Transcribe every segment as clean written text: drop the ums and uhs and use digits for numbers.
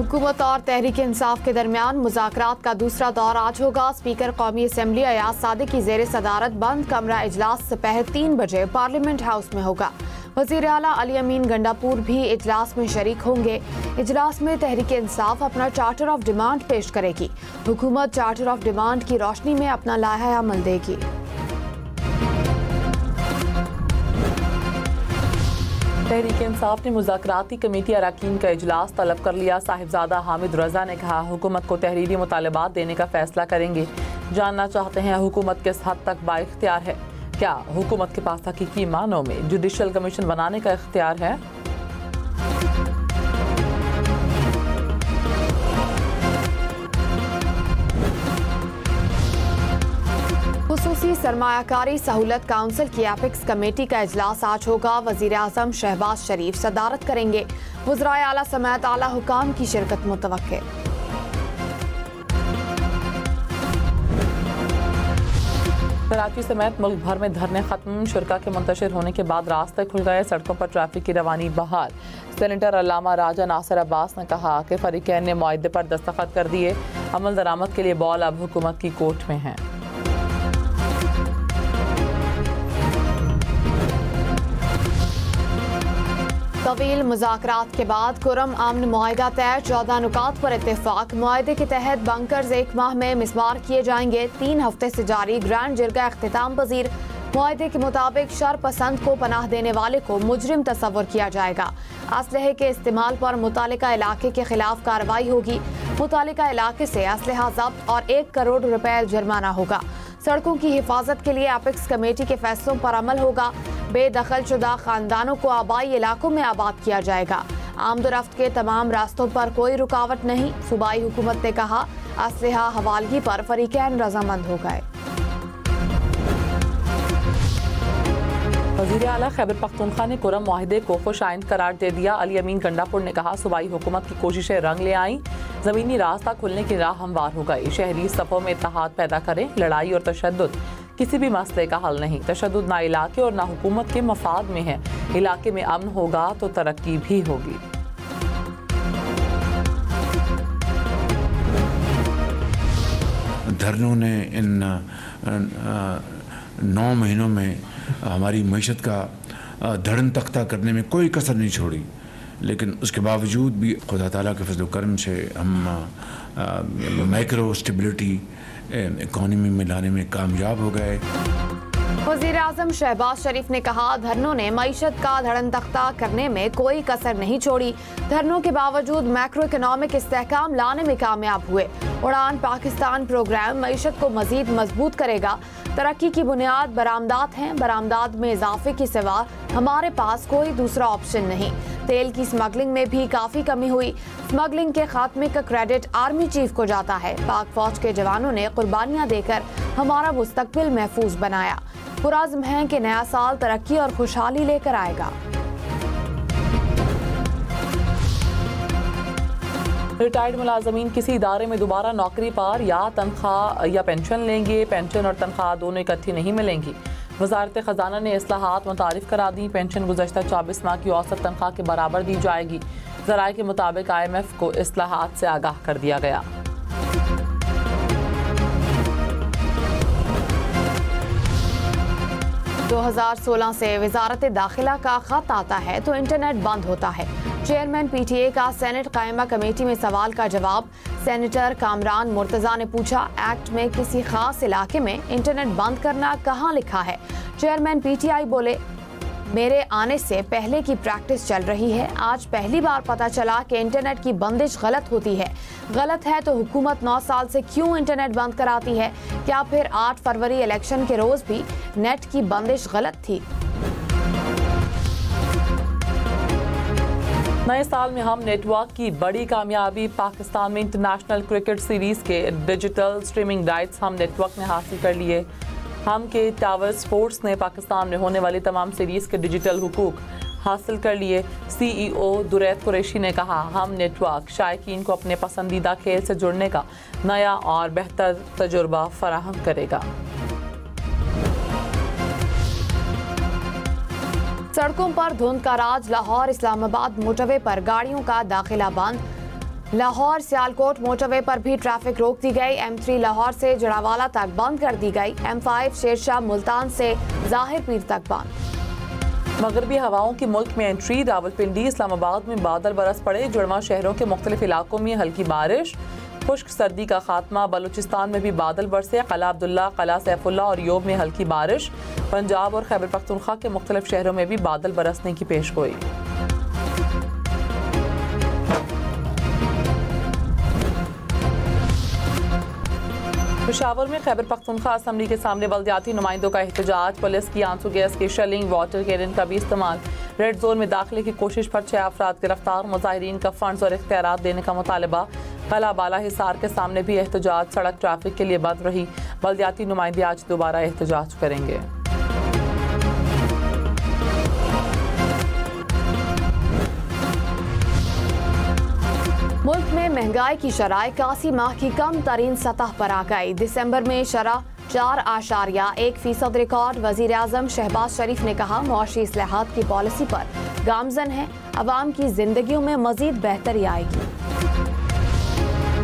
हुकूमत और तहरीक इंसाफ के दरमियान मुज़ाकरात का दूसरा दौर आज होगा। स्पीकर कौमी असम्बली अयाज सादिक की ज़ेर सदारत बंद कमरा इजलास दोपहर 3 बजे पार्लियामेंट हाउस में होगा। वज़ीर आला अली अमीन गंडापुर भी इजलास में शरीक होंगे। इजलास में तहरीक इंसाफ अपना चार्टर ऑफ डिमांड पेश करेगी। हुकूमत चार्टर ऑफ डिमांड की रोशनी में अपना लाहा अमल देगी। तहरीक इंसाफ ने मुज़ाकराती कमेटी अरकान का इजलास तलब कर लिया। साहिबजादा हामिद रजा ने कहा, हुकूमत को तहरीरी मुतालबात देने का फैसला करेंगे। जानना चाहते हैं हुकूमत किस हद तक बाइख्तियार है, क्या हुकूमत के पास हकीकी मानों में जुडिशल कमीशन बनाने का इख्तियार है। खुसूसी सरमायाकारी सहूलत काउंसिल की एपिक्स कमेटी का इजलास आज होगा। वज़ीर आज़म शहबाज शरीफ सदारत करेंगे। वज़राए आला समेत आला हुकाम की शिरकत मुतवक्के। कराची समेत मुल्क भर में धरने खत्म। शुरा के मुंतशिर होने के बाद रास्ते खुल गए। सड़कों पर ट्रैफिक की रवानी बहाल। सेनेटर अल्लामा राजा नासिर अब्बास ने कहा कि फरीकैन ने मुआहदे पर दस्तखत कर दिए। अमल दरामद के लिए बॉल अब हुकूमत की कोर्ट में है। तवील मुज़ाकरात के बाद कुरम आमन मुआहिदा तय। 14 नुकात पर इत्तेफाक। मुआहिदे के तहत बंकर्स 1 माह में मिसमार किए जाएंगे। 3 हफ्ते से जारी ग्रैंड जिरगा अख्तिताम पजीर। मुआहिदे के मुताबिक शर पसंद को पनाह देने वाले को मुजरिम तस्वर किया जाएगा। असलहे के इस्तेमाल पर मुतालिका इलाके के खिलाफ कार्रवाई होगी। मुतालिका इलाके से असलहा जब्त और 1 करोड़ रुपए जुर्माना होगा। सड़कों की हिफाजत के लिए एपिक्स कमेटी के फैसलों पर अमल होगा। बेदखल शुदा खानदानों को आबाई इलाकों में आबाद किया जाएगा। आमदोरफ्त के तमाम रास्तों पर कोई रुकावट नहीं। सूबाई हुकूमत ने कहा, असलहा हवालगी पर फरीकैन रजामंद हो गए। वज़ीर आला खैबर पख्तूनख्वा ने कुरम मुआहिदे को खुश आइंद करार दे दिया। अली अमीन गंडापुर ने कहा, सूबाई हुकूमत की कोशिशें रंग ले आईं। ज़मीनी रास्ता खुलने की राह हमवार हो गई। शहरी सफ़ों में इत्तेहाद पैदा करें। लड़ाई और तशद्दुद किसी भी मसले का हल नहीं। तशद्दुद ना इलाके और ना हुकूमत के मफाद में है। इलाके में अमन होगा तो तरक्की भी होगी। धरनों ने इन 9 महीनों में हमारी मईशत का धड़न तख्ता करने में कोई कसर नहीं छोड़ी, लेकिन उसके बावजूद भी खुदा ताला के फजल करम से हम माइक्रो स्टेबिलिटी इकॉनमी में लाने में कामयाब हो गए। वज़ीर आज़म शहबाज शरीफ ने कहा, धरनों ने मईशत का धड़न तख्ता करने में कोई कसर नहीं छोड़ी। धरनों के बावजूद मैक्रो इकनॉमिक इस्तेहकाम लाने में कामयाब हुए। उड़ान पाकिस्तान प्रोग्राम मईशत को मजीद मजबूत करेगा। तरक्की की बुनियाद बरामदात हैं। बरामदात में इजाफे के सिवा हमारे पास कोई दूसरा ऑप्शन नहीं। तेल की स्मगलिंग में भी काफ़ी कमी हुई। स्मगलिंग के खात्मे का क्रेडिट आर्मी चीफ को जाता है। पाक फौज के जवानों ने कुर्बानियां देकर हमारा मुस्तकबिल महफूज बनाया। पुराज़्म हैं कि नया साल तरक्की और खुशहाली लेकर आएगा। रिटायर्ड मुलाजमीन किसी इदारे में दोबारा नौकरी पर या तनख्वाह या पेंशन लेंगे। पेंशन और तनख्वाह दोनों इकट्ठी नहीं मिलेंगी। वजारत खजाना ने इस्लाहात मुतारिफ करा दी। पेंशन गुज़श्ता 24 माह की औसत तनख्वाह के बराबर दी जाएगी। ज़राए के मुताबिक IMF को इस्लाहात से आगाह कर दिया गया। दो 2016 से वजारत दाखिला का खत आता है तो इंटरनेट बंद होता है। चेयरमैन PTA का सेनेट कायमा कमेटी में सवाल का जवाब। सेनेटर कामरान मुर्तज़ा ने पूछा, एक्ट में किसी खास इलाके में इंटरनेट बंद करना कहाँ लिखा है। चेयरमैन PTI बोले, मेरे आने से पहले की प्रैक्टिस चल रही है। आज पहली बार पता चला कि इंटरनेट की बंदिश गलत होती है। गलत है तो हुकूमत 9 साल से क्यों इंटरनेट बंद कराती है? क्या फिर 8 फरवरी इलेक्शन के रोज भी नेट की बंदिश गलत थी? नए साल में हम नेटवर्क की बड़ी कामयाबी। पाकिस्तान में इंटरनेशनल क्रिकेट सीरीज के डिजिटल स्ट्रीमिंग राइट्स हम नेटवर्क ने हासिल कर लिए। हम के टावर स्पोर्ट्स ने पाकिस्तान में होने वाली तमाम सीरीज के डिजिटल हुकूक हासिल कर लिए। CEO दुरैत कुरैशी ने कहा, हम नेटवर्क शायकीन को अपने पसंदीदा खेल से जुड़ने का नया और बेहतर तजुर्बा फराहम करेगा। सड़कों पर धुंध का राज। लाहौर इस्लामाबाद मोटरवे पर गाड़ियों का दाखिला बंद। लाहौर सियालकोट मोटरवे पर भी ट्रैफिक रोक दी गई। M3 लाहौर से जड़ावाला तक बंद कर दी गई। M5 शेरशाह मुल्तान से जाहिर पीर तक बंद। मगरबी हवाओं की मुल्क में एंट्री। रावलपिंडी इस्लामाबाद में बादल बरस पड़े। जुड़वा शहरों के मुख्तलिफ इलाकों में हल्की बारिश। खुश्क सर्दी का खात्मा। बलूचिस्तान में भी बादल बरसे। कला अब्दुल्ला, कला सैफुल्ला और योब में हल्की बारिश। पंजाब और खैबर पख्तूनख्वा के मुख्तलिफ शहरों में भी बादल बरसने की पेशगोई। पेशावर में खैबर पख्तूनख्वा असम्बली के सामने बल्दियाती नुमाइंदों का एहतजाज। पुलिस की आंसू गैस की शेलिंग, वाटर कैनन का भी इस्तेमाल। रेड जोन में दाखिले की कोशिश पर 6 अफराद गिरफ्तार। मुजाहिरीन का फंड्स और इख्तियारात देने का मुतालबा। कला बाला हिसार के सामने भी एहतजाज। सड़क ट्रैफिक के लिए बंद रही। बल्दियाती नुमाइंदे आज दोबारा एहतजाज करेंगे। मुल्क में महंगाई की शरह 81 माह की कम तरीन सतह पर आ गई। दिसंबर में शरह 4.1% रिकॉर्ड। वजीर आजम शहबाज शरीफ ने कहा, मुआशी इस्लाहात की पॉलिसी पर गामजन है, अवाम की जिंदगियों में मजीद बेहतरी आएगी।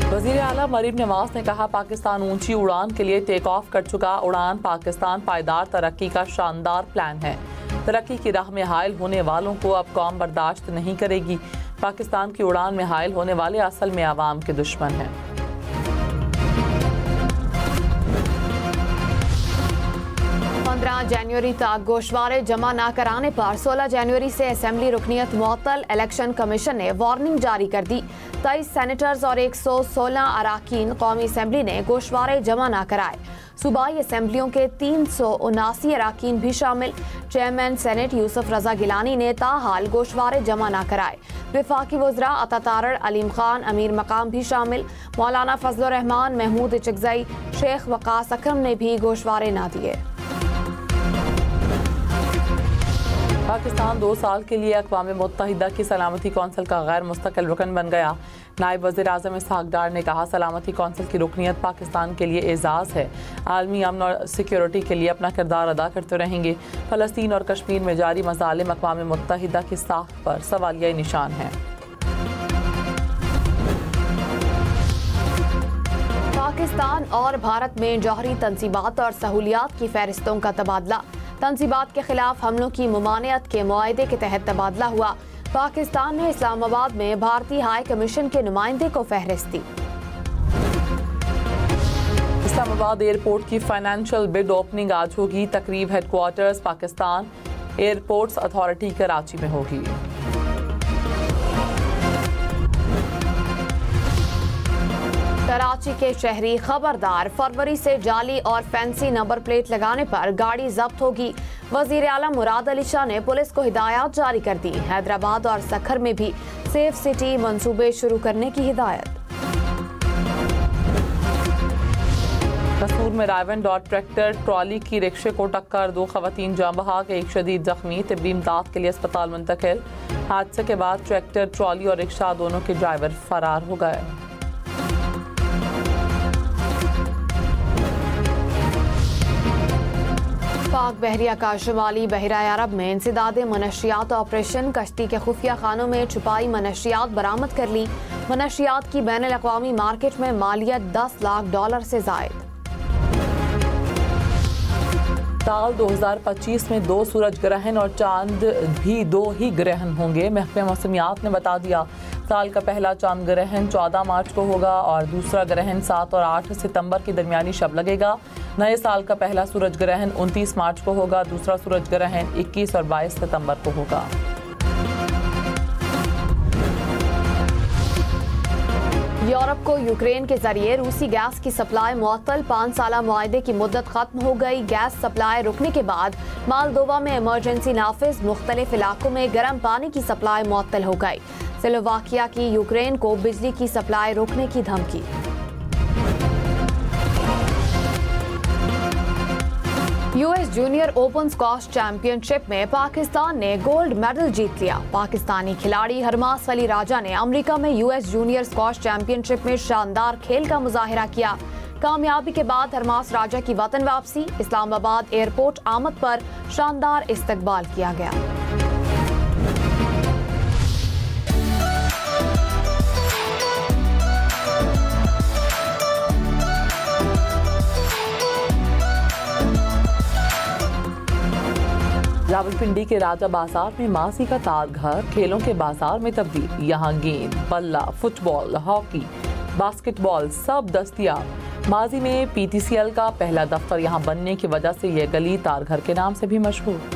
वजीर आला मरीम नवाज ने कहा, पाकिस्तान ऊंची उड़ान के लिए टेक ऑफ कर चुका। उड़ान पाकिस्तान पायदार तरक्की का शानदार प्लान है। तरक्की की राह में हायल होने वालों को अब कौम बर्दाश्त नहीं करेगी। पाकिस्तान की उड़ान में हायल होने वाले असल में आवाम के दुश्मन हैं। जनवरी तक गोशवारे जमा न कराने पर 16 जनवरी से असेंबली रुकनीत मुअत्तल। इलेक्शन कमीशन ने वार्निंग जारी कर दी। 23 सेनेटर्स और 116 अराकीन कौमी असेंबली ने गोशवारे जमा न कराए। सूबाई असेंबलियों के 379 अराकीन भी शामिल। चेयरमैन सेनेट यूसुफ रजा गिलानी ने ताहाल गोशवारे जमा न कराए। विफाकी वज़रा अता तारड़, अलीम खान, अमीर मकाम भी शामिल। मौलाना फजलुर रहमान, महमूद चिकजई, शेख वकास अकरम ने भी गोशवारे न दिए। पाकिस्तान 2 साल के लिए अक़वाम मुत्तहिदा की सलामती कौंसिल का गैर मुस्तकिल रुकन बन गया। नायब वज़ीर आज़म इसहाक़ डार ने कहा, सलामती कौंसिल की रुकनीत पाकिस्तान के लिए एजाज़ है। आलमी अमन और सिक्योरिटी के लिए अपना किरदार अदा करते रहेंगे। फ़लस्तीन और कश्मीर में जारी मज़ालिम अक़वाम मुत्तहिदा की साख पर सवालिया निशान है। पाकिस्तान और भारत में जौहरी तंसीबात और सहूलियात की फहरिस्तों का तबादला। तंसीबात के खिलाफ हमलों की मुमानियत के मुआहदे के तहत तबादला हुआ। पाकिस्तान ने इस्लामाबाद में भारतीय हाई कमीशन के नुमाइंदे को फहरिस्त दी। इस्लामाबाद एयरपोर्ट की फाइनेंशियल बिड ओपनिंग आज होगी। तकरीब headquarters Pakistan airports authority Karachi में होगी। कराची के शहरी खबरदार, फरवरी से जाली और फैंसी नंबर प्लेट लगाने पर गाड़ी जब्त होगी। वजीर आला मुराद अली शाह ने पुलिस को हिदायत जारी कर दी। हैदराबाद और सखर में भी सेफ सिटी मंसूबे शुरू करने की हिदायत। कसूर में रायवंड और ट्रैक्टर ट्रॉली की रिक्शे को टक्कर। 2 खवातीन जाँ बहक, 1 शदीद जख्मी। तिब्बी इमदाद के लिए अस्पताल मुंतकिल। हादसे के बाद ट्रैक्टर ट्रॉली और रिक्शा दोनों के ड्राइवर फरार हो गए। पाक बहरिया का शुमाली बहरा अरब में इंसदाद मनशियात ऑपरेशन। कश्ती के खुफिया खानों में छुपाई मनशियात बरामद कर ली। मनशियात की बैनुल अक़वामी मार्केट में मालियत $10 लाख से जायद। साल 2025 में 2 सूरज ग्रहण और चांद भी 2 ही ग्रहण होंगे। महकमे मौसमियात ने बता दिया, साल का पहला चांद ग्रहण 14 मार्च को होगा और दूसरा ग्रहण 7 और 8 सितंबर की दरमियानी शब लगेगा। नए साल का पहला सूरज ग्रहण 29 मार्च को होगा। दूसरा सूरज ग्रहण 21 और 22 सितंबर को होगा। यूरोप को यूक्रेन के जरिए रूसी गैस की सप्लाई मुअत्तल। 5 साला मुआहदे की मुद्दत खत्म हो गई। गैस सप्लाई रुकने के बाद मालदोवा में इमरजेंसी नाफिज। मुख्तलिफ इलाकों में गर्म पानी की सप्लाई मुअत्तल हो गई। स्लोवाकिया की यूक्रेन को बिजली की सप्लाई रोकने की धमकी। US junior open squash championship में पाकिस्तान ने गोल्ड मेडल जीत लिया। पाकिस्तानी खिलाड़ी हरमास अली राजा ने अमेरिका में यूएस जूनियर स्क्वैश चैंपियनशिप में शानदार खेल का मुजाहिरा किया। कामयाबी के बाद हरमास राजा की वतन वापसी। इस्लामाबाद एयरपोर्ट आमद पर शानदार इस्तकबाल किया गया। रावलपिंडी के राजा बाजार में मासी का तार घर खेलों के बाजार में तब्दील। यहाँ गेंद, बल्ला, फुटबॉल, हॉकी, बास्केटबॉल सब दस्तयाब। माजी में PTCL का पहला दफ्तर यहाँ बनने की वजह से यह गली तार घर के नाम से भी मशहूर।